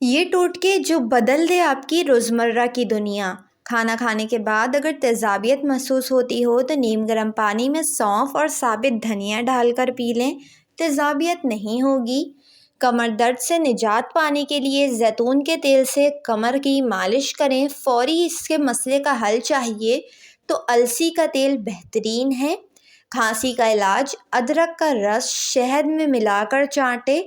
یہ ٹوٹکے جو بدل دے آپ کی روزمرہ کی دنیا۔ کھانا کھانے کے بعد اگر تیزابیت محسوس ہوتی ہو تو نیم گرم پانی میں سونف اور ثابت دھنیا ڈال کر پی لیں، تیزابیت نہیں ہوگی۔ کمر درد سے نجات پانے کے لیے زیتون کے تیل سے کمر کی مالش کریں، فوری اس کے مسئلے کا حل چاہیے تو السی کا تیل بہترین ہے۔ کھانسی کا علاج ادرک کا رس شہد میں ملا کر چاٹیں،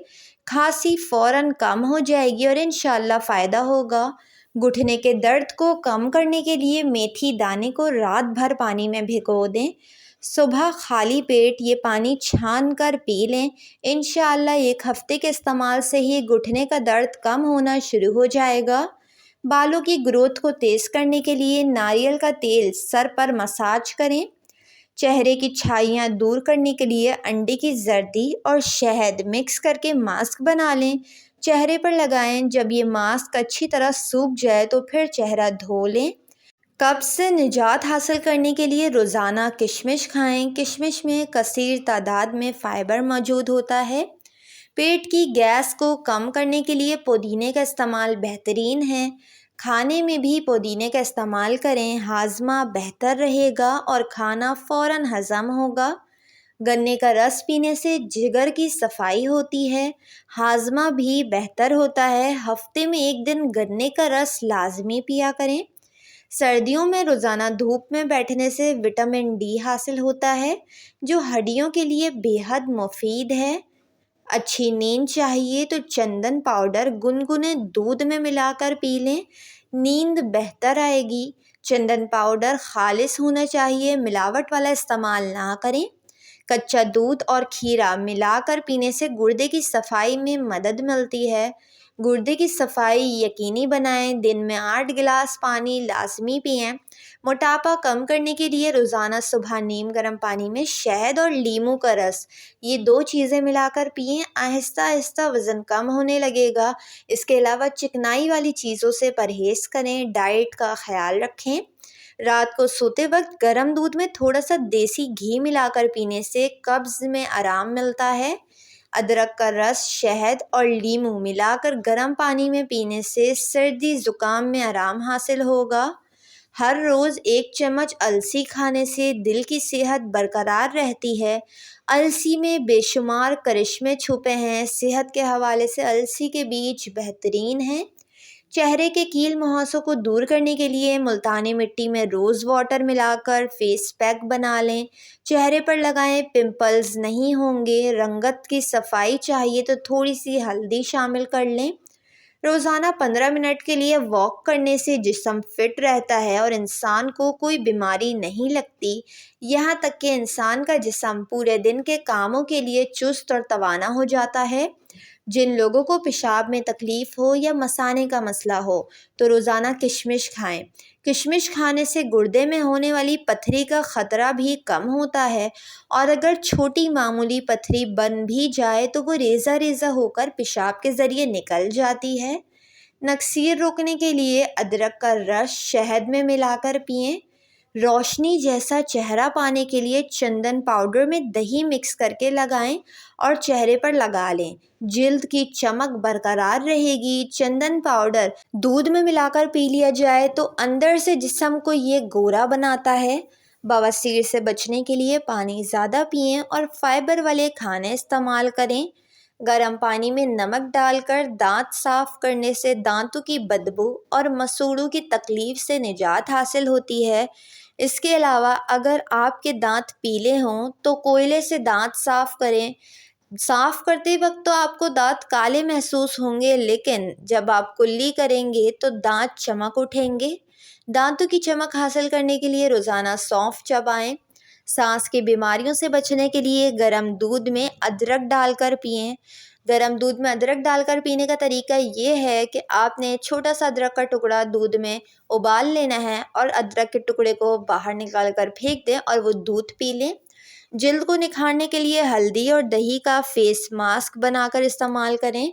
کھانسی فوراً کم ہو جائے گی اور انشاءاللہ فائدہ ہوگا۔ گھٹنے کے درد کو کم کرنے کے لیے میتھی دانے کو رات بھر پانی میں بھگو دیں، صبح خالی پیٹ یہ پانی چھان کر پی لیں، انشاءاللہ ایک ہفتے کے استعمال سے ہی گھٹنے کا درد کم ہونا شروع ہو جائے گا۔ بالوں کی گروتھ کو تیز کرنے کے لیے ناریل کا تیل سر پر مساج کریں۔ چہرے کی چھائیاں دور کرنے کے لیے انڈے کی زردی اور شہد مکس کر کے ماسک بنا لیں، چہرے پر لگائیں۔ جب یہ ماسک اچھی طرح سوکھ جائے تو پھر چہرہ دھو لیں۔ قبض سے نجات حاصل کرنے کے لیے روزانہ کشمش کھائیں، کشمش میں کثیر تعداد میں فائبر موجود ہوتا ہے۔ پیٹ کی گیس کو کم کرنے کے لیے پودینے کا استعمال بہترین ہے، کھانے میں بھی پودینے کا استعمال کریں، ہاضمہ بہتر رہے گا اور کھانا فوراً ہضم ہوگا۔ گنے کا رس پینے سے جگر کی صفائی ہوتی ہے، ہاضمہ بھی بہتر ہوتا ہے، ہفتے میں ایک دن گنے کا رس لازمی پیا کریں۔ سردیوں میں روزانہ دھوپ میں بیٹھنے سے وٹامن ڈی حاصل ہوتا ہے جو ہڈیوں کے لیے بے حد مفید ہے۔ اچھی نیند چاہیے تو چندن پاؤڈر گنگنے دودھ میں ملا کر پی لیں، نیند بہتر آئے گی۔ چندن پاؤڈر خالص ہونا چاہیے، ملاوٹ والا استعمال نہ کریں۔ کچا دودھ اور کھیرا ملا کر پینے سے گردے کی صفائی میں مدد ملتی ہے۔ گردے کی صفائی یقینی بنائیں، دن میں 8 گلاس پانی لازمی پئیں۔ موٹاپا کم کرنے کے لیے روزانہ صبح نیم گرم پانی میں شہد اور لیموں کا رس، یہ 2 چیزیں ملا کر پئیں، آہستہ آہستہ وزن کم ہونے لگے گا۔ اس کے علاوہ چکنائی والی چیزوں سے پرہیز کریں، ڈائٹ کا خیال رکھیں۔ رات کو سوتے وقت گرم دودھ میں تھوڑا سا دیسی گھی ملا کر پینے سے قبض میں آرام ملتا ہے۔ ادرک کا رس، شہد اور لیموں ملا کر گرم پانی میں پینے سے سردی زکام میں آرام حاصل ہوگا۔ ہر روز 1 چمچ السی کھانے سے دل کی صحت برقرار رہتی ہے۔ السی میں بے شمار کرشمے چھپے ہیں، صحت کے حوالے سے السی کے بیج بہترین ہیں۔ چہرے کے کیل مہاسوں کو دور کرنے کے لیے ملتانی مٹی میں روز واٹر ملا کر فیس پیک بنا لیں، چہرے پر لگائیں، پمپلز نہیں ہوں گے۔ رنگت کی صفائی چاہیے تو تھوڑی سی ہلدی شامل کر لیں۔ روزانہ 15 منٹ کے لیے واک کرنے سے جسم فٹ رہتا ہے اور انسان کو کوئی بیماری نہیں لگتی، یہاں تک کہ انسان کا جسم پورے دن کے کاموں کے لیے چست اور توانا ہو جاتا ہے۔ جن لوگوں کو پیشاب میں تکلیف ہو یا مثانے کا مسئلہ ہو تو روزانہ کشمش کھائیں۔ کشمش کھانے سے گردے میں ہونے والی پتھری کا خطرہ بھی کم ہوتا ہے، اور اگر چھوٹی معمولی پتھری بن بھی جائے تو وہ ریزہ ریزہ ہو کر پیشاب کے ذریعے نکل جاتی ہے۔ نکسیر روکنے کے لیے ادرک کا رس شہد میں ملا کر پئیں۔ روشنی جیسا چہرہ پانے کے لیے چندن پاؤڈر میں دہی مکس کر کے لگائیں اور چہرے پر لگا لیں، جلد کی چمک برقرار رہے گی۔ چندن پاؤڈر دودھ میں ملا کر پی لیا جائے تو اندر سے جسم کو یہ گورا بناتا ہے۔ بواسیر سے بچنے کے لیے پانی زیادہ پئیں اور فائبر والے کھانے استعمال کریں۔ گرم پانی میں نمک ڈال کر دانت صاف کرنے سے دانتوں کی بدبو اور مسوڑوں کی تکلیف سے نجات حاصل ہوتی ہے۔ اس کے علاوہ اگر آپ کے دانت پیلے ہوں تو کوئلے سے دانت صاف کریں۔ صاف کرتے وقت تو آپ کو دانت کالے محسوس ہوں گے، لیکن جب آپ کلی کریں گے تو دانت چمک اٹھیں گے۔ دانتوں کی چمک حاصل کرنے کے لیے روزانہ سونف چبائیں۔ سانس کی بیماریوں سے بچنے کے لیے گرم دودھ میں ادرک ڈال کر پئیں۔ گرم دودھ میں ادرک ڈال کر پینے کا طریقہ یہ ہے کہ آپ نے چھوٹا سا ادرک کا ٹکڑا دودھ میں ابال لینا ہے اور ادرک کے ٹکڑے کو باہر نکال کر پھینک دیں اور وہ دودھ پی لیں۔ جلد کو نکھارنے کے لیے ہلدی اور دہی کا فیس ماسک بنا کر استعمال کریں۔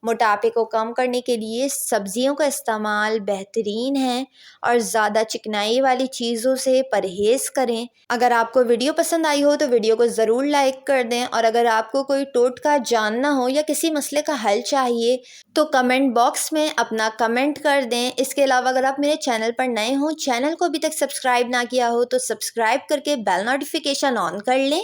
موٹاپے کو کم کرنے کے لیے سبزیوں کا استعمال بہترین ہے اور زیادہ چکنائی والی چیزوں سے پرہیز کریں۔ اگر آپ کو ویڈیو پسند آئی ہو تو ویڈیو کو ضرور لائک کر دیں، اور اگر آپ کو کوئی ٹوٹکا جاننا ہو یا کسی مسئلے کا حل چاہیے تو کمنٹ باکس میں اپنا کمنٹ کر دیں۔ اس کے علاوہ اگر آپ میرے چینل پر نئے ہوں، چینل کو ابھی تک سبسکرائب نہ کیا ہو تو سبسکرائب کر کے بیل نوٹیفیکیشن آن کر لیں۔